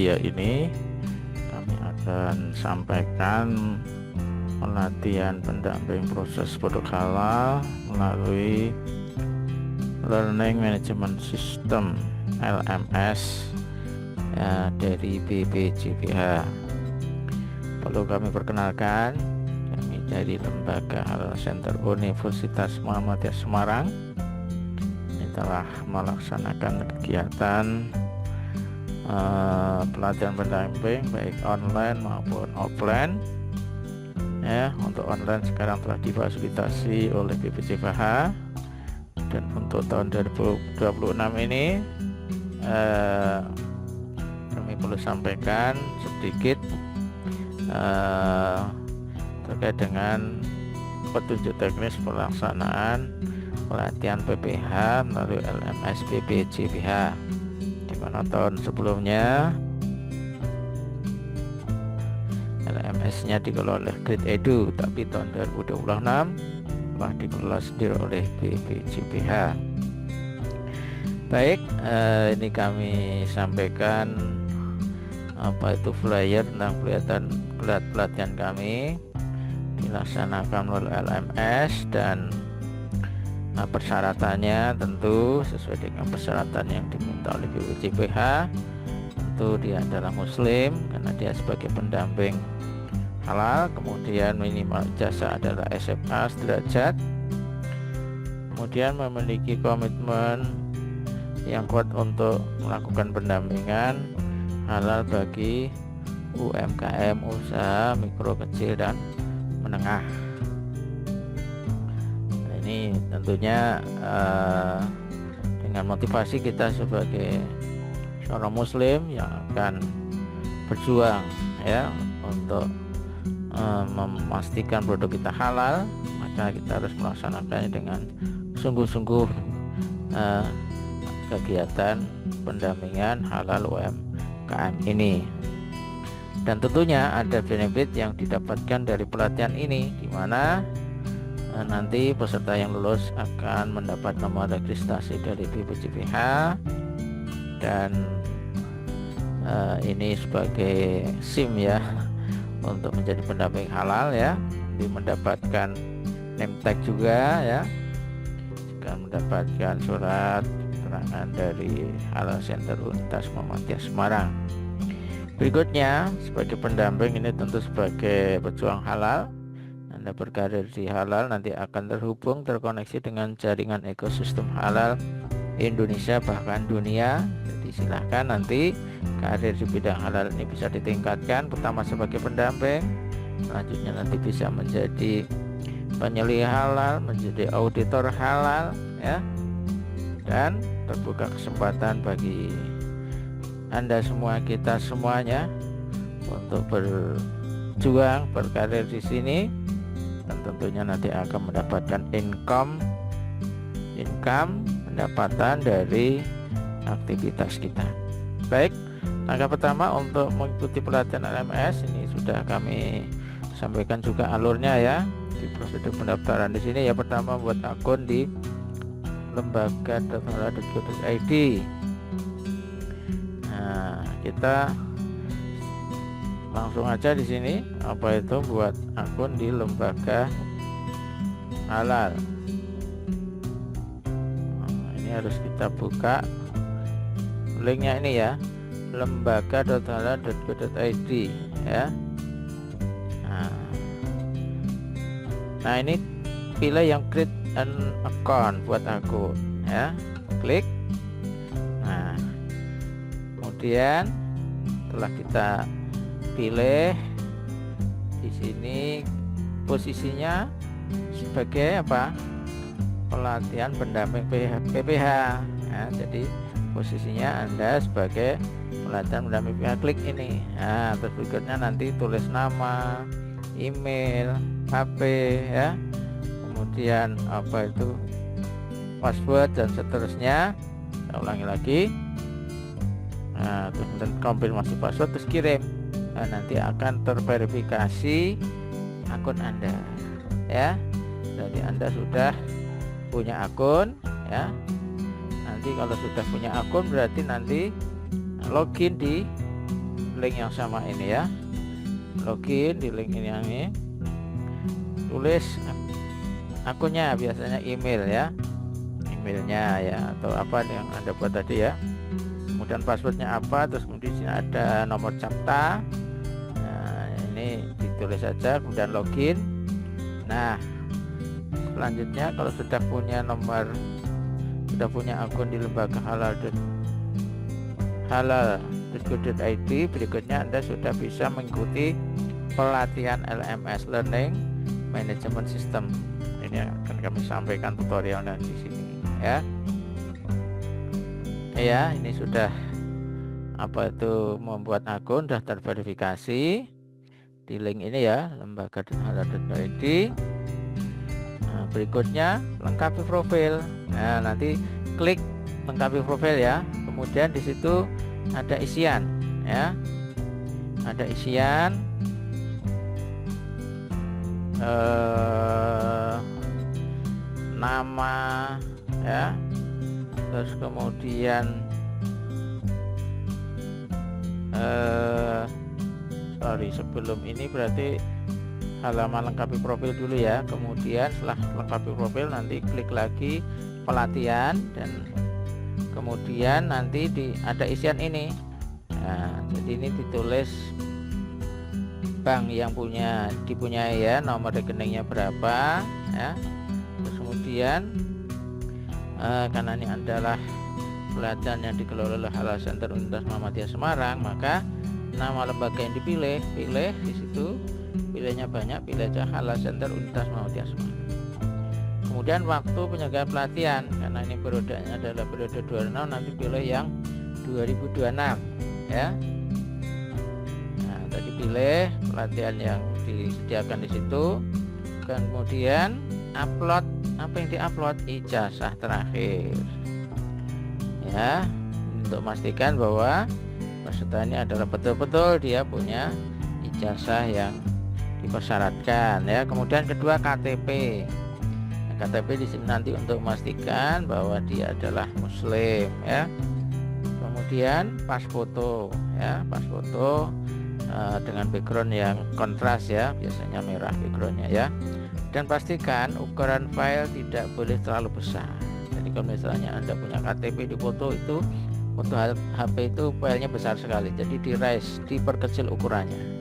video ini kami akan sampaikan pelatihan pendamping proses produk halal melalui Learning Management System LMS ya, dari BPJPH. Perlu kami perkenalkan, kami dari Lembaga Halal Center Universitas Muhammadiyah Semarang ini telah melaksanakan kegiatan pelatihan pendamping baik online maupun offline ya. Untuk online sekarang telah difasilitasi oleh BPJPH, dan untuk tahun 2026 ini kami perlu sampaikan sedikit terkait dengan petunjuk teknis pelaksanaan pelatihan PPH melalui LMS BPJPH, di mana tahun sebelumnya LMS-nya dikelola oleh Grid Edu, tapi tahun 2026 telah dikelola sendiri oleh BPJPH. Baik, ini kami sampaikan apa itu flyer tentang pelatihan kami dilaksanakan oleh LMS, dan persyaratannya tentu sesuai dengan persyaratan yang diminta oleh BPJPH. Tentu dia adalah muslim karena dia sebagai pendamping halal, kemudian minimal jasa adalah SMA sederajat, kemudian memiliki komitmen yang kuat untuk melakukan pendampingan halal bagi UMKM, usaha mikro, kecil, dan menengah. Nah, ini tentunya dengan motivasi kita sebagai seorang muslim yang akan berjuang ya untuk memastikan produk kita halal, maka kita harus melaksanakannya dengan sungguh-sungguh kegiatan pendampingan halal UMKM ini. Dan tentunya ada benefit yang didapatkan dari pelatihan ini, di mana nanti peserta yang lulus akan mendapat nomor registrasi dari BPJPH, dan ini sebagai SIM ya untuk menjadi pendamping halal ya, mendapatkan name tag juga ya, juga mendapatkan surat keterangan dari Halal Center Universitas Muhammadiyah Semarang. Berikutnya, sebagai pendamping ini tentu sebagai pejuang halal, Anda berkarir di halal nanti akan terkoneksi dengan jaringan ekosistem halal Indonesia bahkan dunia. Jadi silahkan nanti karir di bidang halal ini bisa ditingkatkan, pertama sebagai pendamping, selanjutnya nanti bisa menjadi penyuluh halal, menjadi auditor halal ya, dan terbuka kesempatan bagi Anda semua, kita semuanya untuk berjuang berkarir di sini, dan tentunya nanti akan mendapatkan income pendapatan dari aktivitas kita. Baik, langkah pertama untuk mengikuti pelatihan LMS ini sudah kami sampaikan juga alurnya ya. Di prosedur pendaftaran di sini ya, pertama buat akun di lembaga.halal.co.id. Nah, kita langsung aja di sini apa itu buat akun di lembaga halal. Nah, ini harus kita buka linknya ini ya, lembaga.halal.co.id ya. Nah, ini pilih yang create an account, buat akun ya, klik. Nah, kemudian setelah kita pilih di sini posisinya sebagai apa, pelatihan pendamping PPH ya, jadi posisinya Anda sebagai pelatihan pendamping PPH, klik ini. Nah, terus berikutnya nanti tulis nama, email, HP ya, kemudian apa itu password dan seterusnya. Saya ulangi lagi. Nah, terus konfirmasi password, terus kirim. Nah, nanti akan terverifikasi akun Anda ya. Jadi Anda sudah punya akun ya. Nanti kalau sudah punya akun berarti nanti login di link yang sama ini ya, login di link ini, tulis akunnya, biasanya email ya, emailnya ya, atau apa yang Anda buat tadi ya, kemudian passwordnya apa, terus kemudian di sini ada nomor CAPTCHA. Nah, ini ditulis saja, kemudian login. Nah, selanjutnya kalau sudah punya akun di lembaga halal.go.id, berikutnya Anda sudah bisa mengikuti pelatihan LMS, Learning Management System. Ini akan kami sampaikan tutorialnya di sini ya. Ya, ini sudah membuat akun, sudah terverifikasi di link ini ya, lembaga halal.go.id. Nah, berikutnya lengkapi profil. Nah, nanti klik lengkapi profil ya. Kemudian di situ ada isian ya, ada isian nama ya, terus kemudian sebelum ini berarti halaman lengkapi profil dulu ya. Kemudian setelah lengkapi profil nanti klik lagi pelatihan, dan kemudian nanti ada isian ini. Nah, jadi ini ditulis bank yang dipunyai ya, nomor rekeningnya berapa ya. Terus kemudian karena ini adalah pelatihan yang dikelola oleh Halal Center Universitas Muhammadiyah Semarang, maka nama lembaga yang pilih di situ, pilihnya banyak, pilih aja Halal Center Universitas Muhammadiyah Semarang. Kemudian waktu penyelenggaraan pelatihan, karena ini periodenya adalah periode 26, nanti pilih yang 2026 ya. Nah, tadi pilih pelatihan yang disediakan di situ. Kemudian upload, apa yang diupload? Ijazah terakhir ya, untuk memastikan bahwa peserta ini adalah betul-betul dia punya ijazah yang dipersyaratkan ya. Kemudian kedua KTP. KTP di sini nanti untuk memastikan bahwa dia adalah muslim ya. Kemudian pas foto ya, pas foto dengan background yang kontras ya, biasanya merah backgroundnya ya. Dan pastikan ukuran file tidak boleh terlalu besar. Jadi kalau misalnya Anda punya KTP di foto itu, foto HP itu filenya besar sekali, jadi diperkecil ukurannya.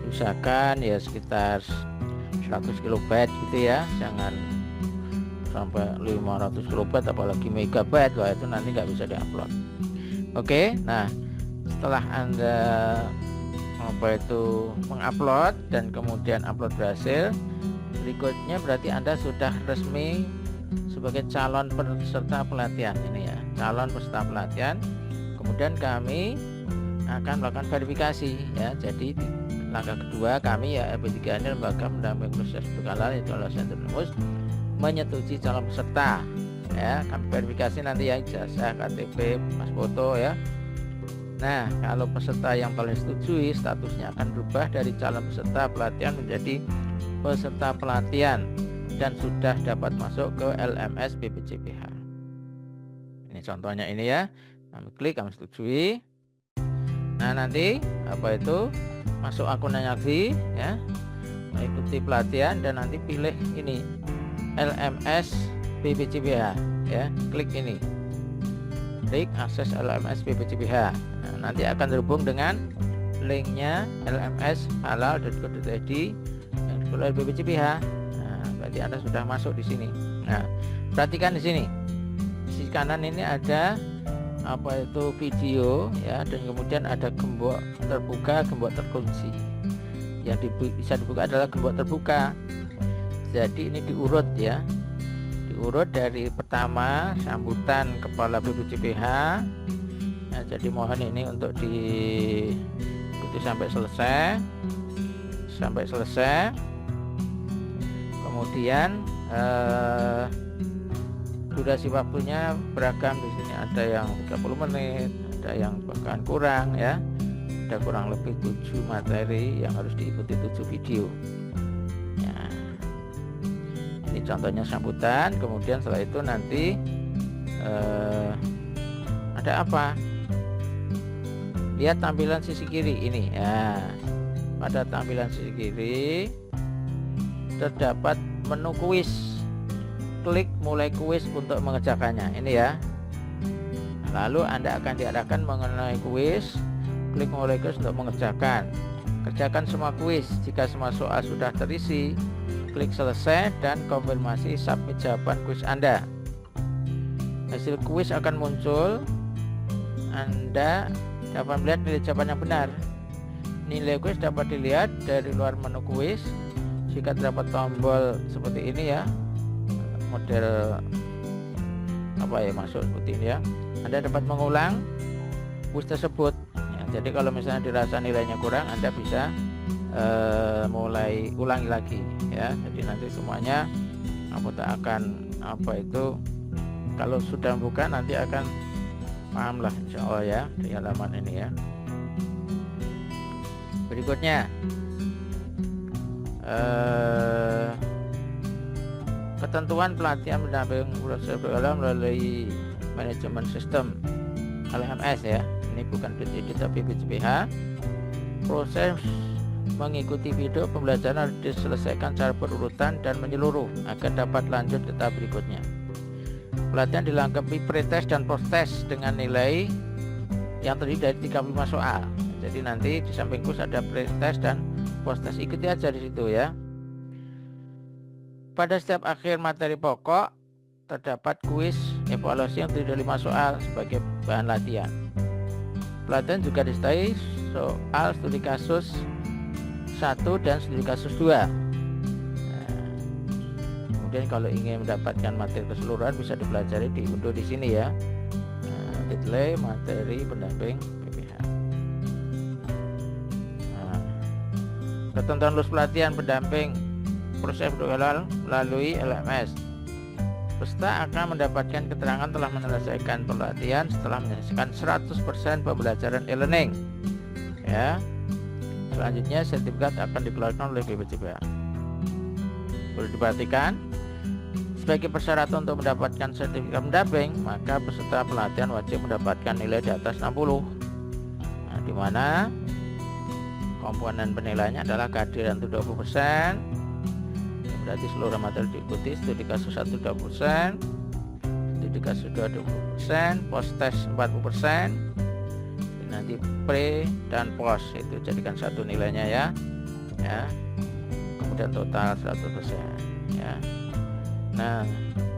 Misalkan ya sekitar 100 kilobyte gitu ya, jangan sampai 500 kilobyte apalagi megabyte, wah itu nanti nggak bisa diupload. Oke, nah setelah Anda mengupload dan kemudian upload berhasil, berikutnya berarti Anda sudah resmi sebagai calon peserta pelatihan ini ya, calon peserta pelatihan. Kemudian kami akan melakukan verifikasi ya. Jadi langkah kedua kami ya, LP3 ini lembaga pendamping proses halal yaitu Halal Center menyetujui calon peserta ya. Kami verifikasi nanti ya, ijazah, KTP, pas foto ya. Nah, kalau peserta yang paling disetujui, statusnya akan berubah dari calon peserta pelatihan menjadi peserta pelatihan dan sudah dapat masuk ke LMS BPJPH. Ini contohnya ini ya. Kami klik, kami setujui. Nah, nanti masuk akun lagi ya, mengikuti pelatihan, dan nanti pilih ini LMS BPJPH ya, klik ini, klik akses LMS BPJPH. Nah, nanti akan terhubung dengan linknya LMS halal.go.id yang dikelola oleh BPJPH. Nah, berarti Anda sudah masuk di sini. Nah, perhatikan di sini, di sisi kanan ini ada video ya, dan kemudian ada gembok terbuka, gembok terkunci. Yang bisa dibuka adalah gembok terbuka. Jadi ini diurut ya, diurut dari pertama sambutan kepala BPJPH. Nah, jadi mohon ini untuk diikuti sampai selesai. Kemudian durasi waktunya beragam di sini, ada yang 30 menit, ada yang bahkan kurang ya. Ada kurang lebih 7 materi yang harus diikuti, 7 video. Ya. Ini contohnya sambutan. Kemudian setelah itu nanti ada apa? lihat tampilan sisi kiri ini ya. Pada tampilan sisi kiri terdapat menu kuis. Klik mulai kuis untuk mengerjakannya ini ya. Lalu Anda akan diarahkan mengenai kuis. Klik mulai kuis untuk mengerjakan. Kerjakan semua kuis. Jika semua soal sudah terisi, klik selesai dan konfirmasi submit jawaban kuis Anda. Hasil kuis akan muncul. Anda dapat melihat nilai jawaban yang benar. Nilai kuis dapat dilihat dari luar menu kuis. Jika terdapat tombol seperti ini ya, model apa ya, masuk seperti ini ya, Anda dapat mengulang kuis tersebut. Jadi kalau misalnya dirasa nilainya kurang, Anda bisa mulai ulangi lagi ya. Jadi nanti semuanya anggota akan kalau sudah buka nanti akan paham lah insya Allah ya di halaman ini ya. Berikutnya ketentuan pelatihan pendamping proses berjalan melalui manajemen sistem LMS ya. Ini bukan PCD tapi PCPH. Proses mengikuti video pembelajaran harus diselesaikan secara berurutan dan menyeluruh agar dapat lanjut ke tahap berikutnya. Pelatihan dilengkapi pretest dan post-test dengan nilai yang terdiri dari 35 soal. Jadi nanti di samping kuis ada pretest dan post-test, ikuti aja di situ ya. Pada setiap akhir materi pokok terdapat kuis evaluasi yang terdiri dari 5 soal sebagai bahan latihan. Pelatihan juga disertai soal studi kasus 1 dan studi kasus 2. Kemudian kalau ingin mendapatkan materi keseluruhan bisa dipelajari diunduh di sini ya. Delay materi pendamping PPH. Ketentuan lulus pelatihan pendamping proses berjalan melalui LMS. Peserta akan mendapatkan keterangan telah menyelesaikan pelatihan setelah menyelesaikan 100% pembelajaran e-learning. Ya. Selanjutnya sertifikat akan dikeluarkan oleh BPJPH. Perlu diperhatikan, sebagai persyaratan untuk mendapatkan sertifikat pendamping, maka peserta pelatihan wajib mendapatkan nilai di atas 60. Nah, di mana komponen penilaiannya adalah kehadiran 20%. Berarti seluruh materi diikuti. Studi kasus 1 20%, studi kasus 2 20%, post test 40%. Nanti pre dan post itu jadikan satu nilainya ya. Kemudian total 100% ya. Nah,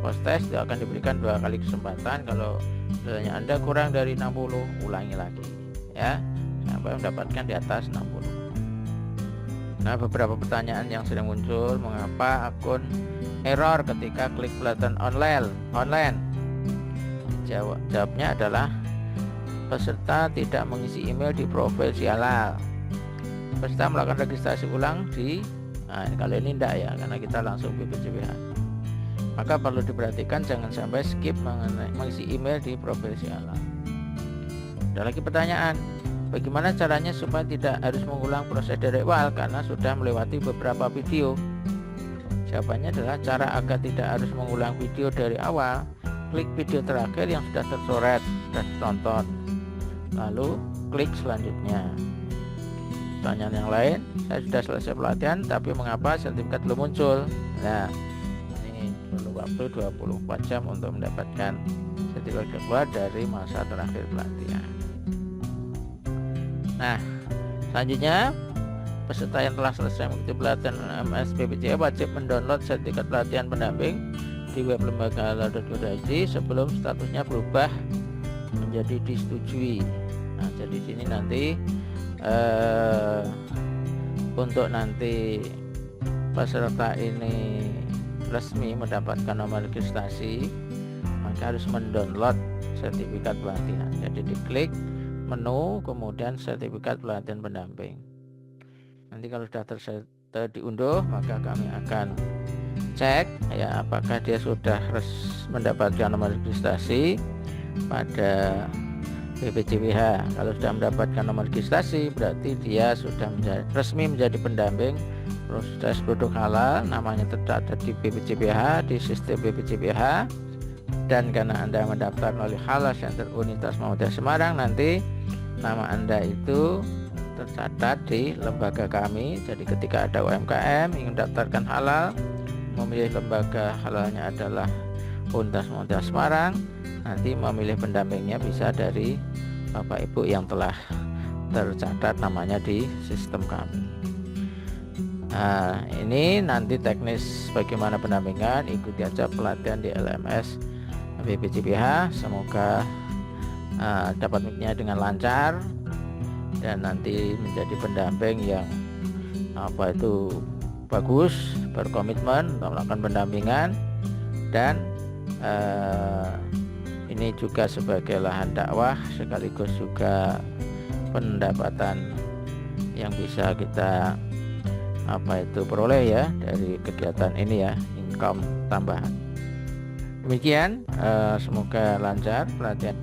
post test itu akan diberikan 2 kali kesempatan. Kalau nilainya Anda kurang dari 60, ulangi lagi ya sampai mendapatkan di atas 60. Nah, beberapa pertanyaan yang sering muncul, mengapa akun error ketika klik pelatihan online? Jawabnya adalah peserta tidak mengisi email di profil si halal. Peserta melakukan registrasi ulang kalau ini tidak ya, karena kita langsung BPJPH. Maka perlu diperhatikan jangan sampai skip mengisi email di profil si halal. Ada lagi pertanyaan, bagaimana caranya supaya tidak harus mengulang proses dari awal karena sudah melewati beberapa video? Jawabannya adalah cara agar tidak harus mengulang video dari awal. Klik video terakhir yang sudah tercoret dan ditonton, lalu klik selanjutnya. Pertanyaan yang lain, saya sudah selesai pelatihan tapi mengapa sertifikat belum muncul? Nah, ini perlu waktu 24 jam untuk mendapatkan sertifikat keluar dari masa terakhir pelatihan. Nah, selanjutnya peserta yang telah selesai mengikuti pelatihan LMS BPJPH wajib mendownload sertifikat pelatihan pendamping di web lembaga.halal.go.id sebelum statusnya berubah menjadi disetujui. Nah, jadi sini nanti untuk nanti peserta ini resmi mendapatkan nomor registrasi, maka harus mendownload sertifikat pelatihan. Jadi diklik menu kemudian sertifikat pelatihan pendamping. Nanti kalau sudah diunduh, maka kami akan cek ya apakah dia sudah mendapatkan nomor registrasi pada BPJPH. Kalau sudah mendapatkan nomor registrasi, berarti dia sudah resmi menjadi pendamping proses produk halal, namanya terdaftar di BPJPH, di sistem BPJPH. Dan karena Anda mendaftar melalui Halal Center Universitas Muhammadiyah Semarang, nanti nama Anda itu tercatat di lembaga kami. Jadi ketika ada UMKM ingin daftarkan halal, memilih lembaga halalnya adalah Untas Muhammadiyah Semarang, nanti memilih pendampingnya bisa dari Bapak Ibu yang telah tercatat namanya di sistem kami. Nah, ini nanti teknis bagaimana pendampingan, ikuti aja pelatihan di LMS BPJPH. Semoga dapat mengikutinya dengan lancar dan nanti menjadi pendamping yang bagus, berkomitmen untuk melakukan pendampingan, dan ini juga sebagai lahan dakwah sekaligus juga pendapatan yang bisa kita peroleh ya dari kegiatan ini ya, income tambahan. Demikian, semoga lancar pelatihan.